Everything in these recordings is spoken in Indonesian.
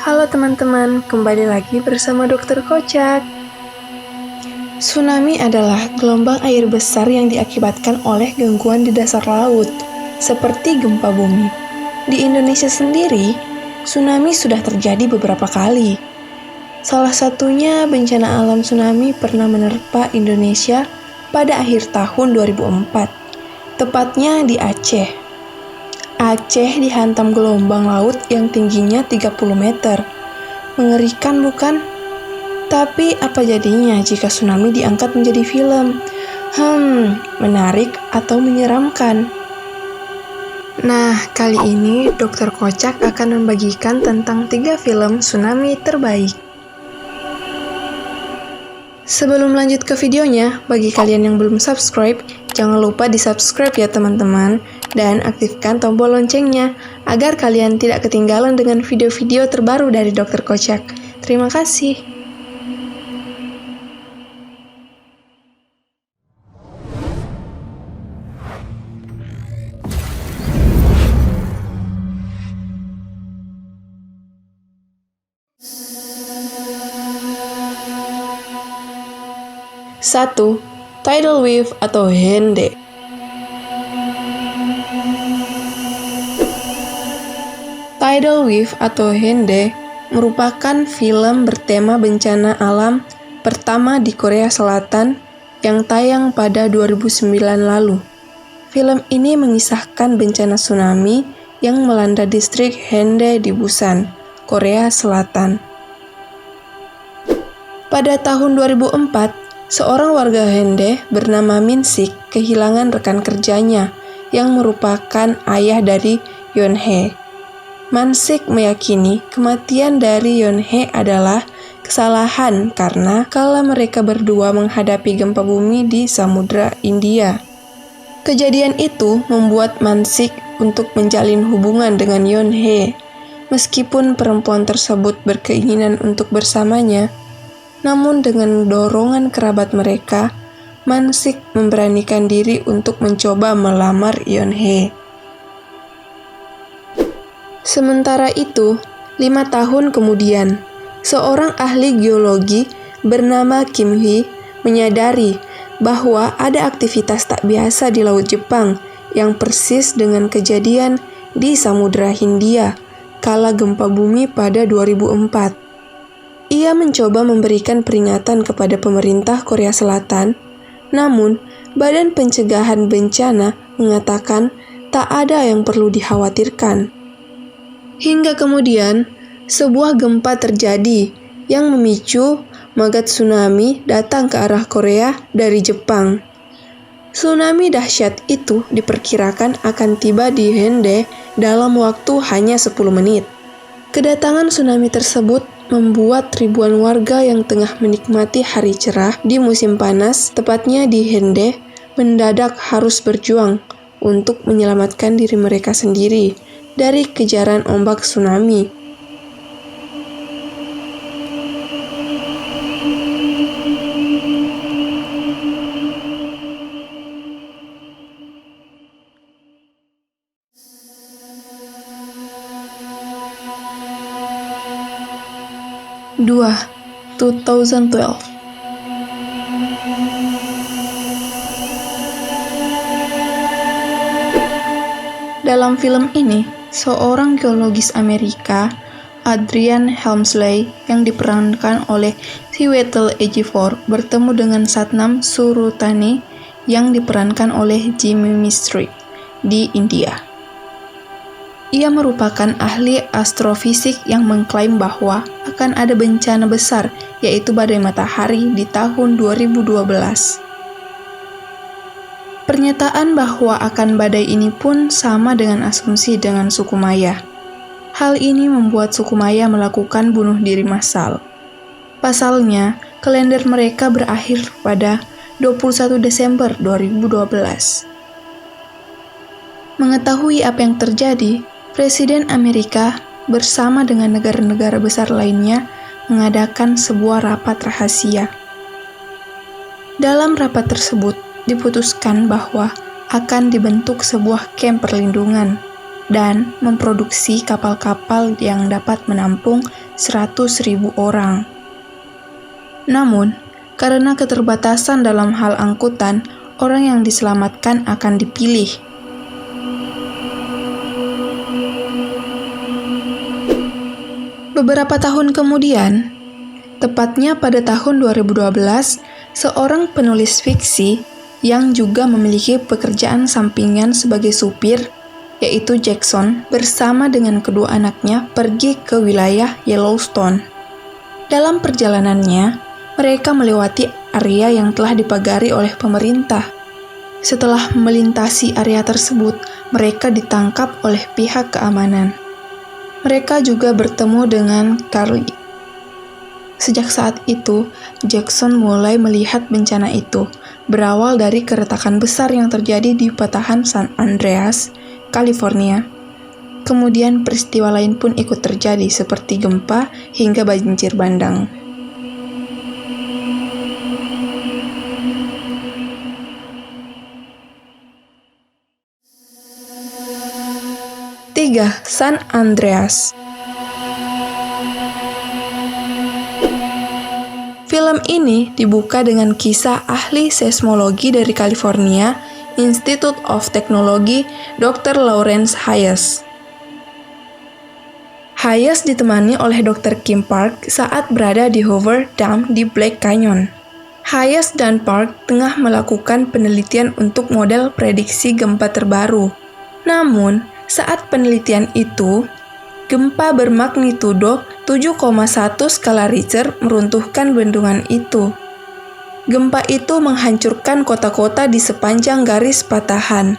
Halo teman-teman, kembali lagi bersama Dokter Kocak. Tsunami adalah gelombang air besar yang diakibatkan oleh gangguan di dasar laut, seperti gempa bumi. Di Indonesia sendiri, tsunami sudah terjadi beberapa kali. Salah satunya bencana alam tsunami pernah menerpa Indonesia pada akhir tahun 2004, tepatnya di Aceh. Aceh dihantam gelombang laut yang tingginya 30 meter. Mengerikan bukan? Tapi apa jadinya jika tsunami diangkat menjadi film? Menarik atau menyeramkan? Nah, kali ini Dokter Kocak akan membagikan tentang 3 film tsunami terbaik. Sebelum lanjut ke videonya, bagi kalian yang belum subscribe, jangan lupa di-subscribe ya teman-teman, dan aktifkan tombol loncengnya, agar kalian tidak ketinggalan dengan video-video terbaru dari Dokter Kocak. Terima kasih. Satu, tidal wave atau hende. Tidal wave atau hende merupakan film bertema bencana alam pertama di Korea Selatan yang tayang pada 2009 lalu. Film ini mengisahkan bencana tsunami yang melanda distrik Hende di Busan, Korea Selatan. Pada tahun 2004, seorang warga Hende bernama Min Sik kehilangan rekan kerjanya yang merupakan ayah dari Yeonhae. Man Sik meyakini kematian dari Yeonhae adalah kesalahan karena kala mereka berdua menghadapi gempa bumi di Samudra India. Kejadian itu membuat Man Sik untuk menjalin hubungan dengan Yeonhae. Meskipun perempuan tersebut berkeinginan untuk bersamanya, namun dengan dorongan kerabat mereka, Man Sik memberanikan diri untuk mencoba melamar Yeonhae. Sementara itu, 5 tahun kemudian, seorang ahli geologi bernama Kim Hee menyadari bahwa ada aktivitas tak biasa di Laut Jepang yang persis dengan kejadian di Samudra Hindia kala gempa bumi pada 2004. Ia mencoba memberikan peringatan kepada pemerintah Korea Selatan, namun Badan Pencegahan Bencana mengatakan tak ada yang perlu dikhawatirkan. Hingga kemudian, sebuah gempa terjadi yang memicu magat tsunami datang ke arah Korea dari Jepang. Tsunami dahsyat itu diperkirakan akan tiba di Hende dalam waktu hanya 10 menit. Kedatangan tsunami tersebut membuat ribuan warga yang tengah menikmati hari cerah di musim panas, tepatnya di Hende, mendadak harus berjuang untuk menyelamatkan diri mereka sendiri dari kejaran ombak tsunami. Dua, 2012. Dalam film ini, seorang geologis Amerika, Adrian Helmsley, yang diperankan oleh Chiwetel Ejiofor, bertemu dengan Satnam Surutani yang diperankan oleh Jimmy Mistry di India. Ia merupakan ahli astrofisik yang mengklaim bahwa akan ada bencana besar, yaitu badai matahari di tahun 2012. Pernyataan bahwa akan badai ini pun sama dengan asumsi dengan suku Maya. Hal ini membuat suku Maya melakukan bunuh diri massal. Pasalnya, kalender mereka berakhir pada 21 Desember 2012. Mengetahui apa yang terjadi, Presiden Amerika bersama dengan negara-negara besar lainnya mengadakan sebuah rapat rahasia. Dalam rapat tersebut, diputuskan bahwa akan dibentuk sebuah kamp perlindungan dan memproduksi kapal-kapal yang dapat menampung 100.000 orang. Namun, karena keterbatasan dalam hal angkutan, orang yang diselamatkan akan dipilih. Beberapa tahun kemudian, tepatnya pada tahun 2012, seorang penulis fiksi yang juga memiliki pekerjaan sampingan sebagai supir, yaitu Jackson, bersama dengan kedua anaknya pergi ke wilayah Yellowstone. Dalam perjalanannya, mereka melewati area yang telah dipagari oleh pemerintah. Setelah melintasi area tersebut, mereka ditangkap oleh pihak keamanan. Mereka juga bertemu dengan Carly. Sejak saat itu, Jackson mulai melihat bencana itu, berawal dari keretakan besar yang terjadi di patahan San Andreas, California. Kemudian peristiwa lain pun ikut terjadi seperti gempa hingga banjir bandang. Tiga, San Andreas. Film ini dibuka dengan kisah ahli seismologi dari California, Institute of Technology, Dr. Lawrence Hayes. Hayes ditemani oleh Dr. Kim Park saat berada di Hoover Dam di Black Canyon. Hayes dan Park tengah melakukan penelitian untuk model prediksi gempa terbaru. Namun, saat penelitian itu, gempa bermagnitudo 7,1 skala Richter meruntuhkan bendungan itu. Gempa itu menghancurkan kota-kota di sepanjang garis patahan.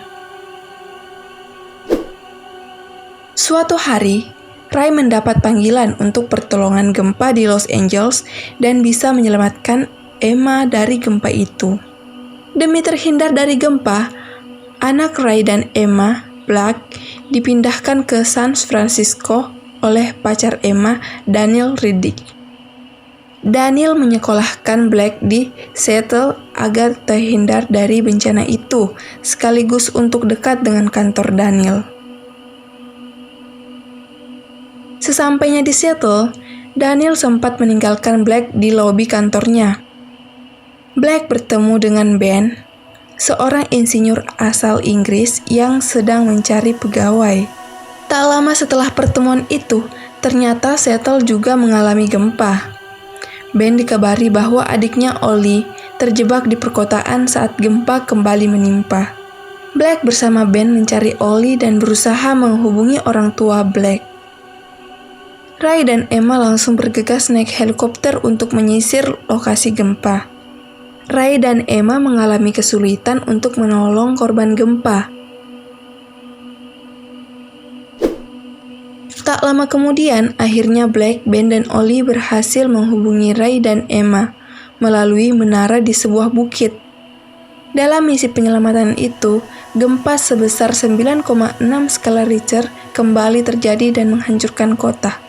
Suatu hari, Ray mendapat panggilan untuk pertolongan gempa di Los Angeles dan bisa menyelamatkan Emma dari gempa itu. Demi terhindar dari gempa, anak Ray dan Emma, Black, dipindahkan ke San Francisco oleh pacar Emma, Daniel Riddick. Daniel menyekolahkan Black di Seattle agar terhindar dari bencana itu, sekaligus untuk dekat dengan kantor Daniel. Sesampainya di Seattle, Daniel sempat meninggalkan Black di lobi kantornya. Black bertemu dengan Ben, seorang insinyur asal Inggris yang sedang mencari pegawai. Tak lama setelah pertemuan itu, ternyata Seattle juga mengalami gempa. Ben dikabari bahwa adiknya Ollie terjebak di perkotaan saat gempa kembali menimpa. Black bersama Ben mencari Ollie dan berusaha menghubungi orang tua Black. Ray dan Emma langsung bergegas naik helikopter untuk menyisir lokasi gempa. Ray dan Emma mengalami kesulitan untuk menolong korban gempa. Tak lama kemudian, akhirnya Black, Ben, dan Ollie berhasil menghubungi Ray dan Emma melalui menara di sebuah bukit. Dalam misi penyelamatan itu, gempa sebesar 9,6 skala Richter kembali terjadi dan menghancurkan kota.